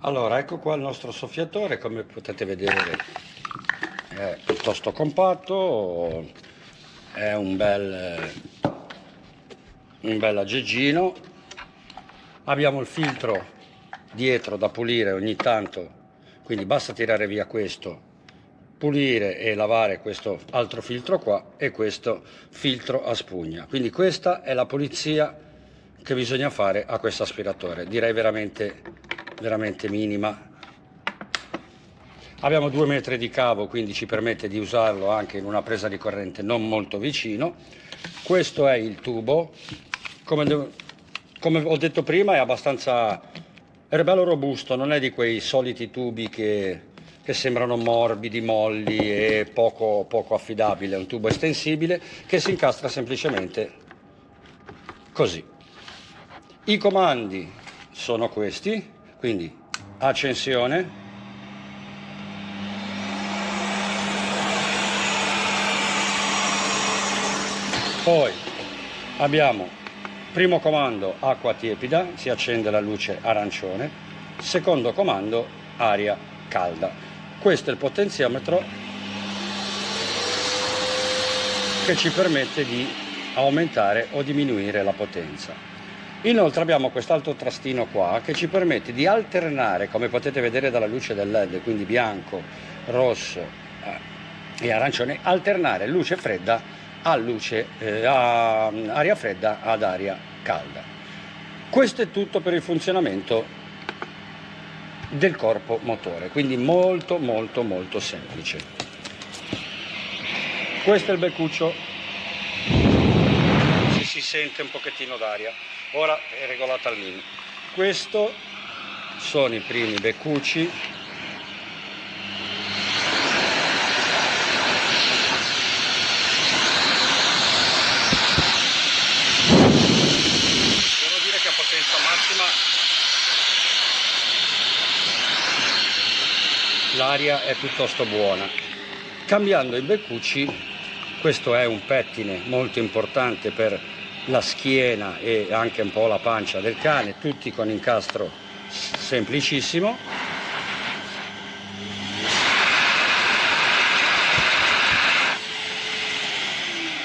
Allora, ecco qua il nostro soffiatore, come potete vedere è piuttosto compatto, è un bel aggeggino. Abbiamo il filtro dietro da pulire ogni tanto, quindi basta tirare via questo, pulire e lavare questo altro filtro qua e questo filtro a spugna. Quindi questa è la pulizia che bisogna fare a questo aspiratore, direi veramente minima. Abbiamo 2 metri di cavo, quindi ci permette di usarlo anche in una presa di corrente non molto vicino. Questo è il tubo, come ho detto prima è bello robusto, non è di quei soliti tubi che sembrano morbidi, molli e poco affidabile. È un tubo estensibile che si incastra semplicemente così. I comandi sono questi, quindi accensione, poi abbiamo primo comando acqua tiepida, si accende la luce arancione, secondo comando aria calda. Questo è il potenziometro che ci permette di aumentare o diminuire la potenza. Inoltre abbiamo quest'altro tastino qua che ci permette di alternare, come potete vedere dalla luce del LED, quindi bianco, rosso e arancione, alternare luce fredda a aria fredda ad aria calda. Questo è tutto per il funzionamento del corpo motore, quindi molto semplice. Questo è il beccuccio, si sente un pochettino d'aria, ora è regolata al minimo. Questo sono i primi beccucci. Devo dire che a potenza massima l'aria è piuttosto buona. Cambiando i beccucci, questo è un pettine molto importante per la schiena e anche un po' la pancia del cane, tutti con incastro semplicissimo.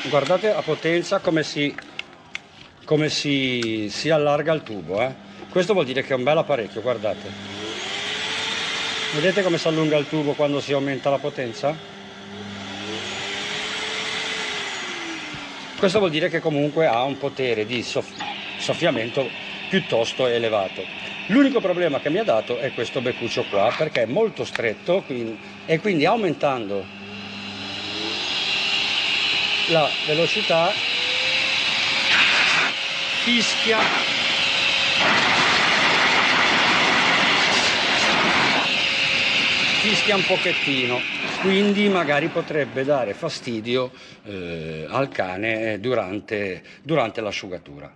Guardate a potenza come si allarga il tubo, Questo vuol dire che è un bel apparecchio, guardate. Vedete come si allunga il tubo quando si aumenta la potenza? Questo vuol dire che comunque ha un potere di soffiamento piuttosto elevato. L'unico problema che mi ha dato è questo beccuccio qua, perché è molto stretto e quindi aumentando la velocità fischia un pochettino, quindi magari potrebbe dare fastidio al cane durante l'asciugatura.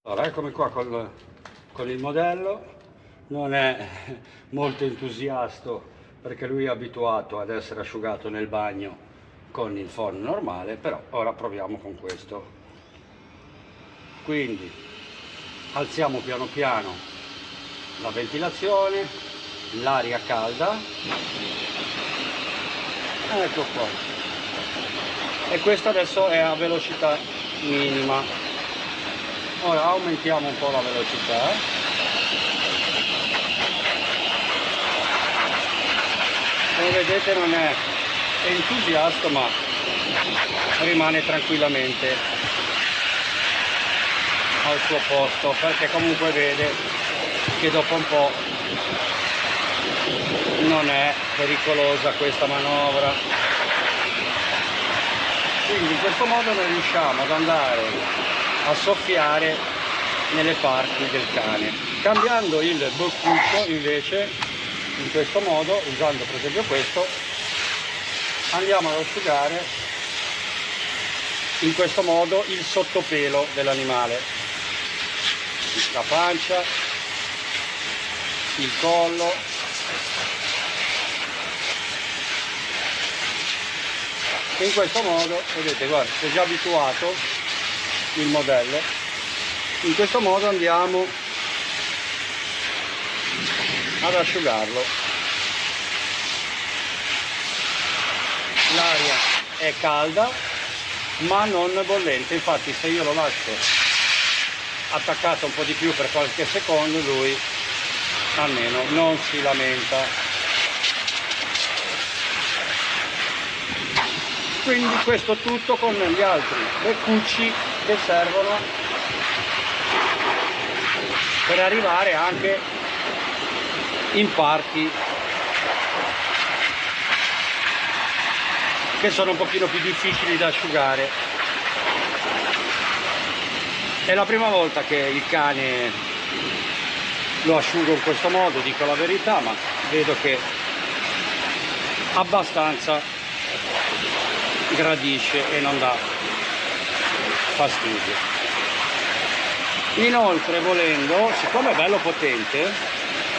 Allora, eccomi qua con il modello. Non è molto entusiasta perché lui è abituato ad essere asciugato nel bagno con il forno normale, però ora proviamo con questo. Quindi alziamo piano piano la ventilazione, l'aria calda, ecco qua, e questo adesso è a velocità minima. Ora aumentiamo un po' la velocità, come vedete non è entusiasta, ma rimane tranquillamente al suo posto, perché comunque vede che dopo un po' non è pericolosa questa manovra. Quindi in questo modo noi riusciamo ad andare a soffiare nelle parti del cane. Cambiando il beccuccio invece, in questo modo, usando per esempio questo, andiamo ad asciugare in questo modo il sottopelo dell'animale, la pancia, il collo, e in questo modo, vedete, guarda, si è già abituato il modello. In questo modo andiamo ad asciugarlo. L'aria è calda ma non bollente, infatti se io lo lascio attaccato un po' di più per qualche secondo lui almeno non si lamenta. Quindi questo tutto con gli altri beccucci che servono per arrivare anche in parti che sono un pochino più difficili da asciugare. È la prima volta che il cane lo asciugo in questo modo, dico la verità, ma vedo che abbastanza gradisce e non dà fastidio. Inoltre, volendo, siccome è bello potente,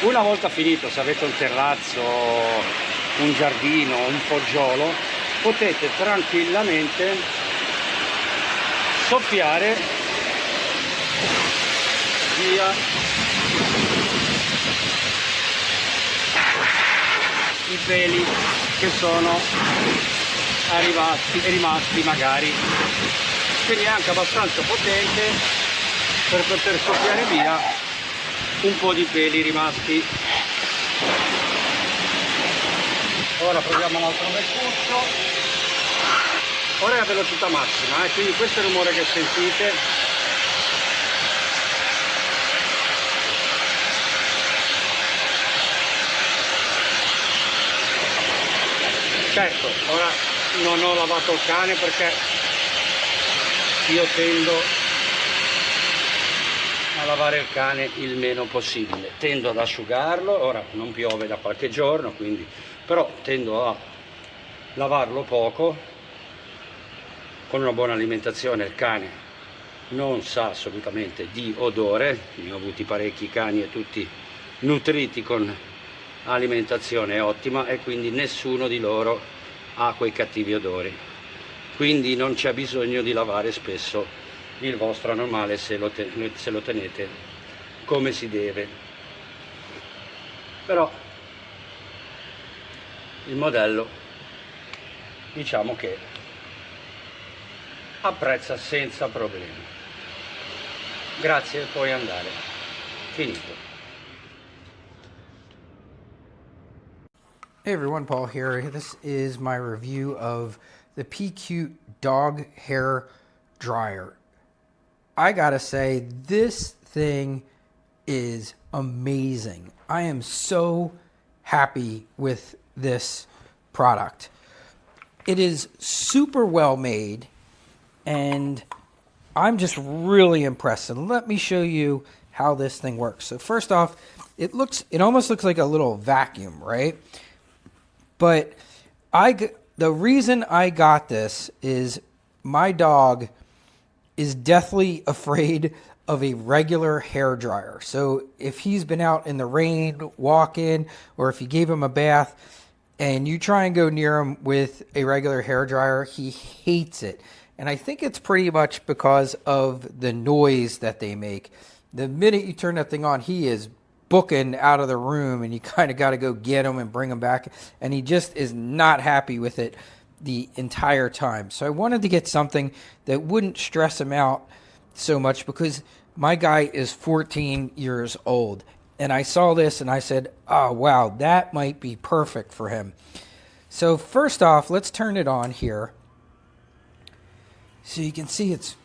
una volta finito, se avete un terrazzo, un giardino, un poggiolo, potete tranquillamente soffiare via i peli che sono rimasti magari, quindi è anche abbastanza potente per poter soffiare via un po' di peli rimasti. Ora proviamo un altro beccuccio. Ora è a velocità massima, quindi questo è il rumore che sentite. Certo, ora non ho lavato il cane perché io tendo a lavare il cane il meno possibile, tendo ad asciugarlo. Ora non piove da qualche giorno, quindi però tendo a lavarlo poco. Con una buona alimentazione il cane non sa assolutamente di odore, ne ho avuti parecchi cani e tutti nutriti con alimentazione ottima e quindi nessuno di loro ha quei cattivi odori, quindi non c'è bisogno di lavare spesso il vostro animale se lo tenete come si deve. Però il modello diciamo che apprezza senza problemi. Grazie, puoi andare. Finito. Hey everyone, Paul here. This is my review of the Pecute dog hair dryer. I gotta say, this thing is amazing. I am so happy with this product. It is super well made and I'm just really impressed. And let me show you how this thing works. So first off, it almost looks like a little vacuum, right? But the reason I got this is my dog is deathly afraid of a regular hair dryer. So if he's been out in the rain walking, or if you gave him a bath and you try and go near him with a regular hair dryer, he hates it. And I think it's pretty much because of the noise that they make. The minute you turn that thing on, he is booking out of the room and you kind of got to go get him and bring him back. And he just is not happy with it the entire time. So I wanted to get something that wouldn't stress him out so much because my guy is 14 years old. And I saw this and I said, oh, wow, that might be perfect for him. So first off, let's turn it on here. So you can see it's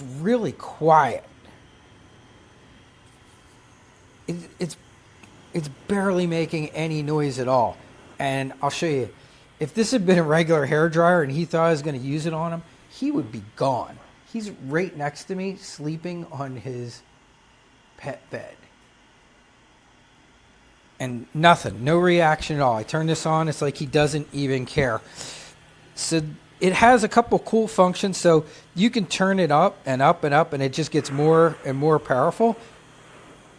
really quiet. It's barely making any noise at all. And I'll show you, if this had been a regular hair dryer and he thought I was going to use it on him, he would be gone. He's right next to me sleeping on his pet bed. And nothing, no reaction at all. I turn this on, it's like he doesn't even care. So it has a couple cool functions. So you can turn it up and up and up and it just gets more and more powerful.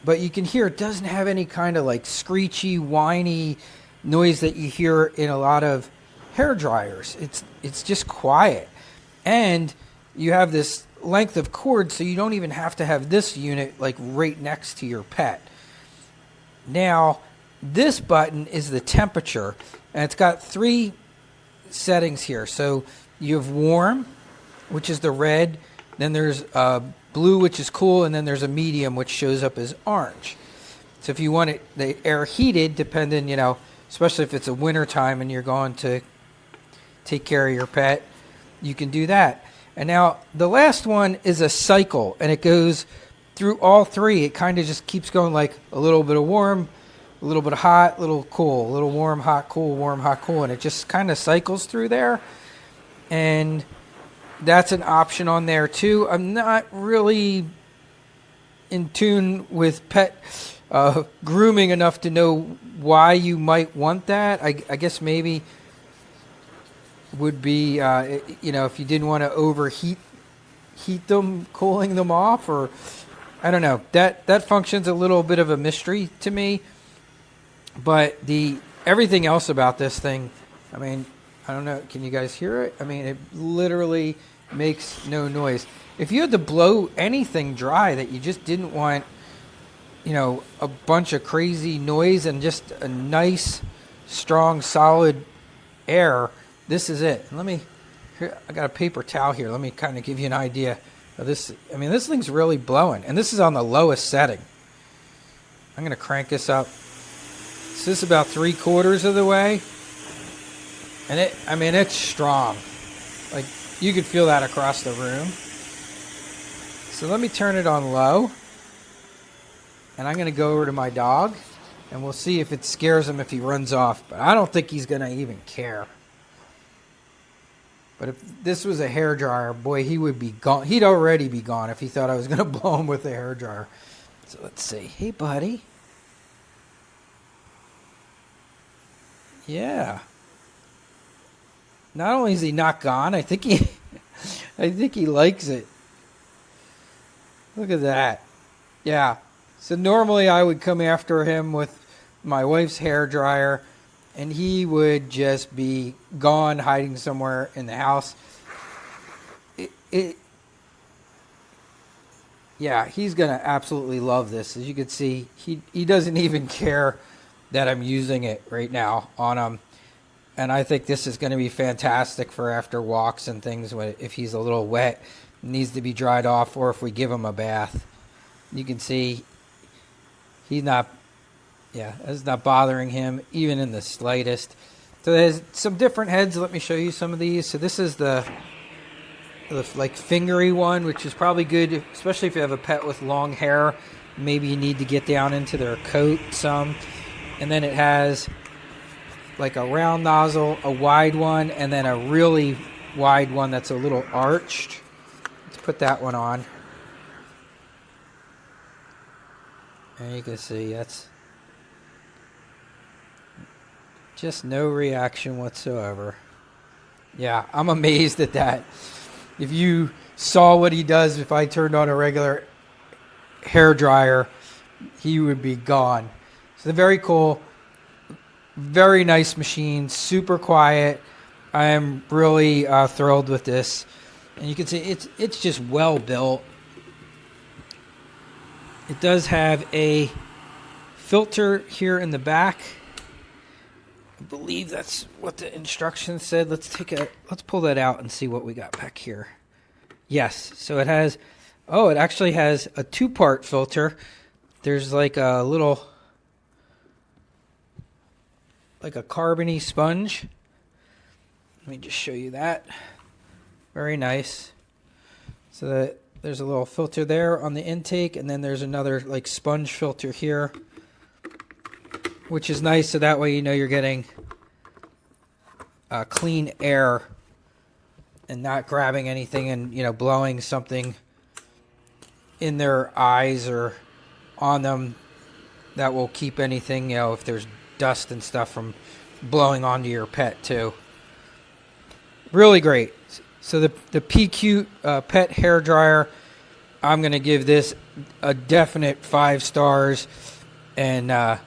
But you can hear it doesn't have any kind of like screechy, whiny noise that you hear in a lot of hair dryers. It's just quiet. And you have this length of cord, so you don't even have to have this unit like right next to your pet. Now, this button is the temperature, and it's got 3 settings here. So you have warm, which is the red, then there's blue, which is cool, and then there's a medium, which shows up as orange. So if you want it, the air heated, depending, you know, especially if it's a winter time and you're going to take care of your pet, you can do that. And now the last one is a Cycl, and it goes through all 3. It kind of just keeps going, like a little bit of warm, a little bit of hot, a little cool, a little warm, hot, cool, warm, hot, cool, and it just kind of cycles through there. And that's an option on there too. I'm not really in tune with pet grooming enough to know why you might want that. I guess maybe would be, you know, if you didn't want to overheat them, cooling them off, or I don't know. That function's a little bit of a mystery to me. But everything else about this thing, I mean, I don't know. Can you guys hear it? I mean, it literally makes no noise. If you had to blow anything dry that you just didn't want, you know, a bunch of crazy noise and just a nice, strong, solid air, this is it. And here, I got a paper towel here. Let me kind of give you an idea of this. I mean, this thing's really blowing, and this is on the lowest setting. I'm going to crank this up. So this is about 3/4 of the way. And I mean, it's strong. Like, you could feel that across the room. So let me turn it on low. And I'm going to go over to my dog, and we'll see if it scares him if he runs off. But I don't think he's going to even care. But if this was a hairdryer, boy, he would be gone. He'd already be gone if he thought I was going to blow him with a hairdryer. So let's see. Hey, buddy. Yeah. Not only is he not gone, I think he likes it. Look at that. Yeah. So normally I would come after him with my wife's hair dryer, and he would just be gone, hiding somewhere in the house. Yeah, he's going to absolutely love this. As you can see, he doesn't even care that I'm using it right now on him. And I think this is going to be fantastic for after walks and things if he's a little wet, needs to be dried off, or if we give him a bath. You can see it's not bothering him even in the slightest. So there's some different heads. Let me show you some of these. So this is the like fingery one, which is probably good, especially if you have a pet with long hair. Maybe you need to get down into their coat some. And then it has like a round nozzle, a wide one, and then a really wide one that's a little arched. Let's put that one on. And you can see that's just no reaction whatsoever. Yeah, I'm amazed at that. If you saw what he does if I turned on a regular hair dryer, he would be gone. So very cool. Very nice machine, super quiet. I am really thrilled with this. And you can see it's just well built. It does have a filter here in the back. I believe that's what the instructions said. Let's pull that out and see what we got back here. Yes, so it actually has a 2-part filter. There's like a little, like a carbony sponge. Let me just show you that. Very nice. So there's a little filter there on the intake, and then there's another like sponge filter here, which is nice, so that way you know you're getting clean air and not grabbing anything and, you know, blowing something in their eyes or on them that will keep anything, you know, if there's dust and stuff, from blowing onto your pet too. Really great. So the Pecute pet hair dryer, I'm going to give this a definite 5 stars and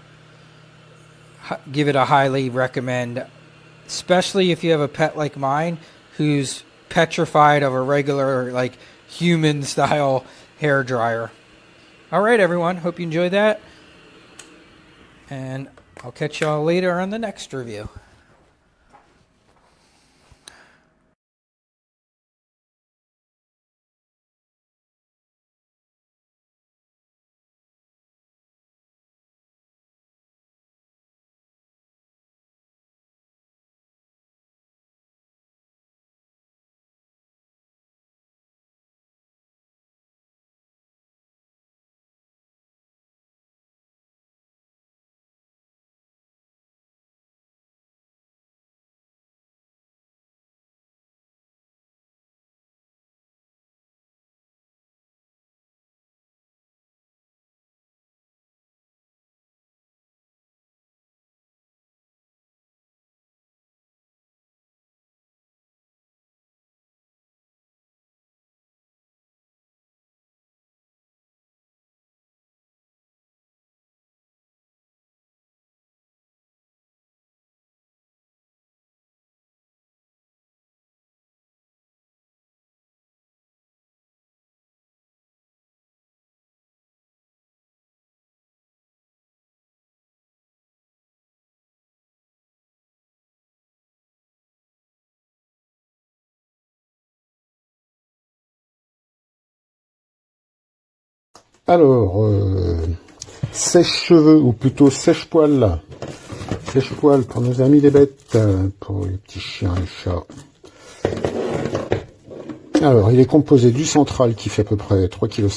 give it a highly recommend, especially if you have a pet like mine who's petrified of a regular, like, human style hair dryer. All right, everyone. Hope you enjoyed that. And I'll catch y'all later on the next review. Alors, sèche-cheveux, ou plutôt sèche-poil. Sèche-poil pour nos amis les bêtes, pour les petits chiens, les chats. Alors, il est composé du central qui fait à peu près 3,5 kg.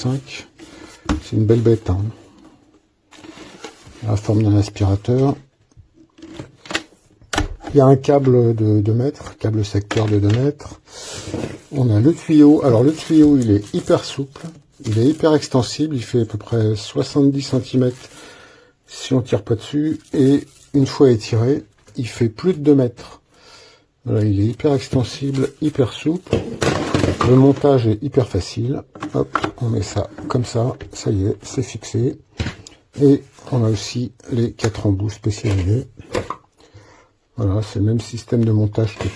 C'est une belle bête, hein. La forme d'un aspirateur. Il y a un câble de 2 mètres, câble secteur de 2 mètres. On a le tuyau. Alors, le tuyau, il est hyper souple. Il est hyper extensible, il fait à peu près 70 cm si on tire pas dessus, et une fois étiré, il fait plus de 2 mètres. Voilà, il est hyper extensible, hyper souple. Le montage est hyper facile. Hop, on met ça comme ça y est, c'est fixé. Et on a aussi les 4 embouts spécialisés. Voilà, c'est le même système de montage que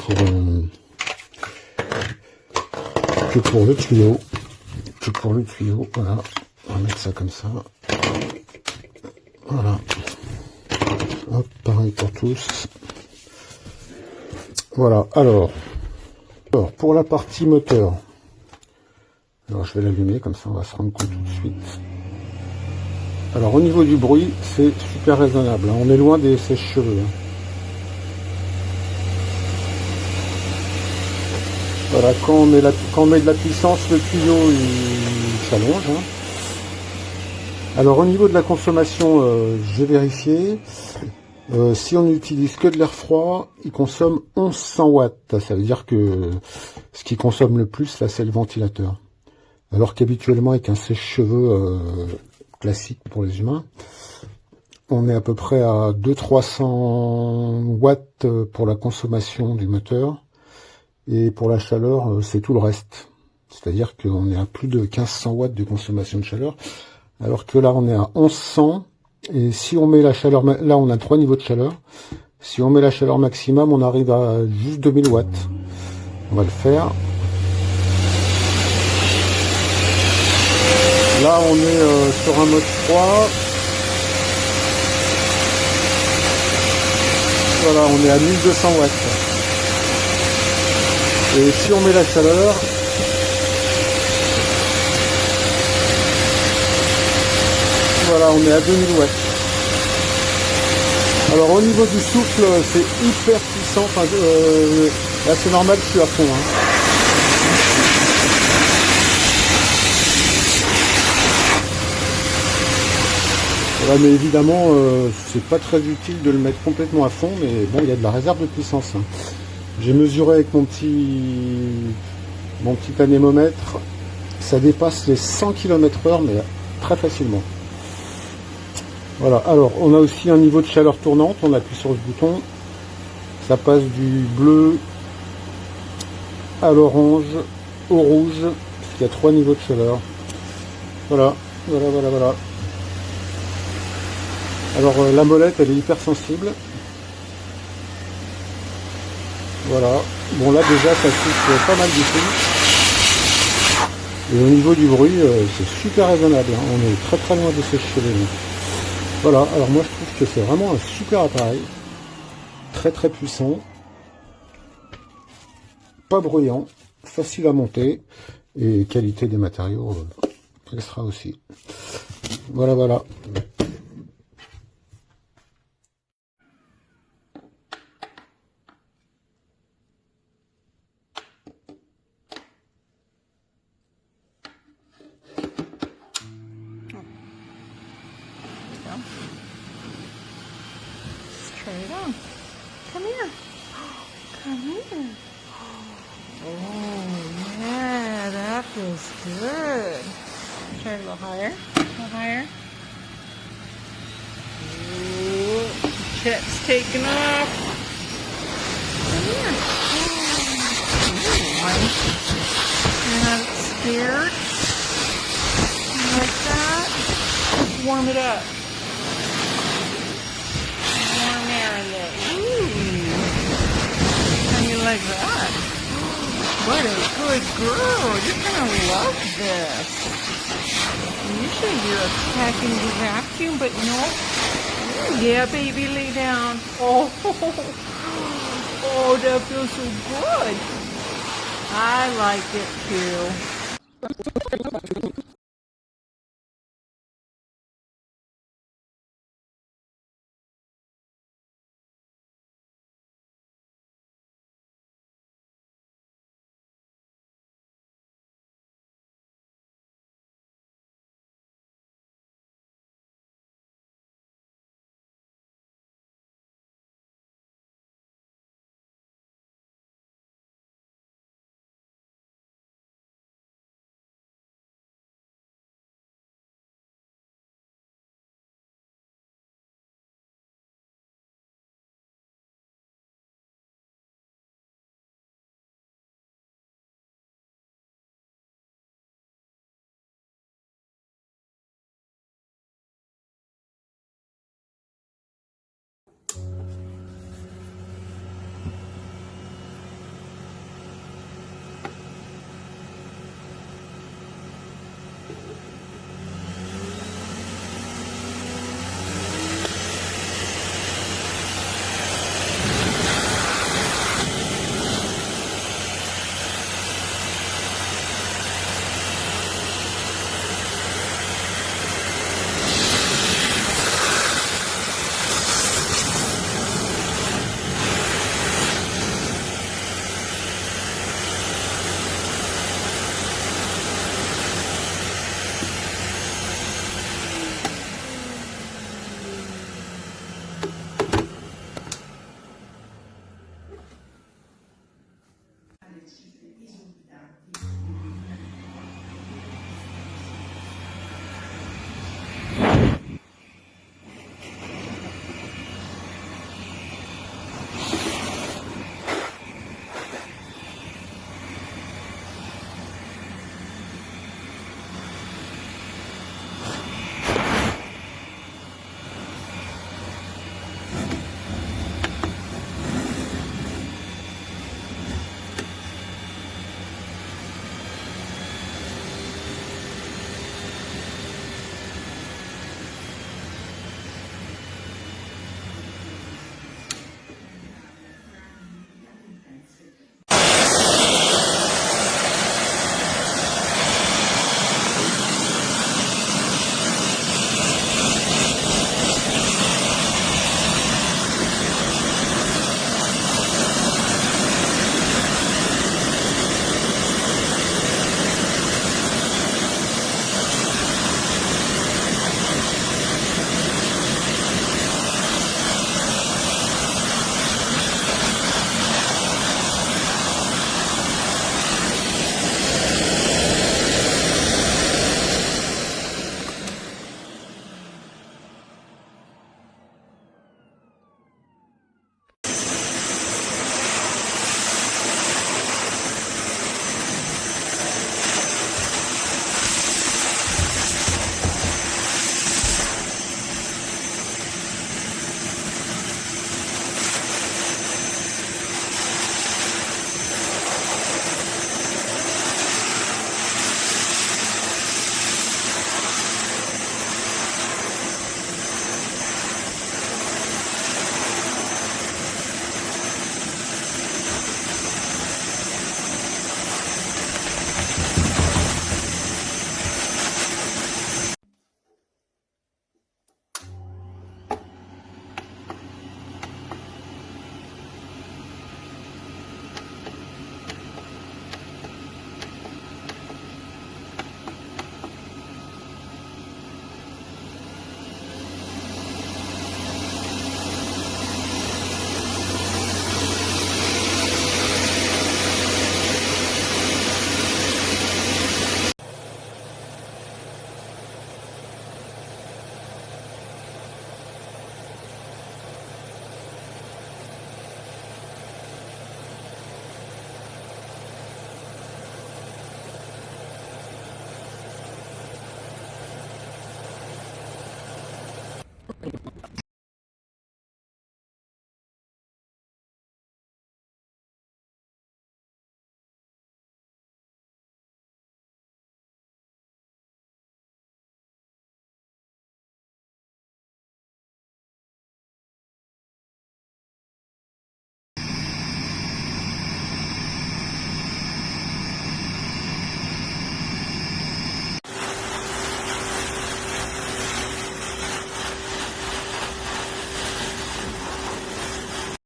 pour le tuyau. Voilà, on va mettre ça comme ça. Voilà. Hop, pareil pour tous. Voilà, alors pour la partie moteur, alors je vais l'allumer, comme ça on va se rendre compte tout de suite. Alors au niveau du bruit, c'est super raisonnable, hein. On est loin des sèche-cheveux, hein. Voilà, quand on met de la puissance, le tuyau il s'allonge, hein. Alors au niveau de la consommation, j'ai vérifié. Si on n'utilise que de l'air froid, il consomme 1100 watts. Ça veut dire que ce qui consomme le plus, là, c'est le ventilateur. Alors qu'habituellement, avec un sèche-cheveux classique pour les humains, on est à peu près à 200-300 watts pour la consommation du moteur. Et pour la chaleur, c'est tout le reste. C'est-à-dire qu'on est à plus de 1500 watts de consommation de chaleur. Alors que là, on est à 1100. Et si on met la chaleur, là on a 3 niveaux de chaleur. Si on met la chaleur maximum, on arrive à juste 2000 watts. On va le faire. Là on est sur un mode froid. Voilà, on est à 1200 watts. Et si on met la chaleur, voilà, on est à 2000 watts. Alors au niveau du souffle, c'est hyper puissant. Enfin, là c'est normal, je suis à fond, hein. Voilà, mais évidemment, c'est pas très utile de le mettre complètement à fond, mais bon, il y a de la réserve de puissance, hein. J'ai mesuré avec mon petit anémomètre, ça dépasse les 100 km/h, mais très facilement. Voilà, alors on a aussi un niveau de chaleur tournante, on appuie sur ce bouton, ça passe du bleu à l'orange, au rouge, parce qu'il y a 3 niveaux de chaleur. Voilà. Alors la molette, elle est hyper sensible. Voilà, bon là déjà ça souffle pas mal du tout. Et au niveau du bruit, c'est super raisonnable, hein. On est très loin de sèche-cheveux. Voilà, alors moi je trouve que c'est vraiment un super appareil, très très puissant, pas bruyant, facile à monter, et qualité des matériaux extra aussi. Voilà, voilà. Straight on. Come here. Come here. Oh, yeah, that feels good. Try it a little higher. A little higher. Ooh, Chet's taking off. Come here. You're not scared? You like that? Let's warm it up. Warm air in there. Ooh. How do you like that? What a good girl. You're going to love this. Usually you're attacking the vacuum, but no. Yeah, baby, lay down. Oh, oh, that feels so good. I like it too.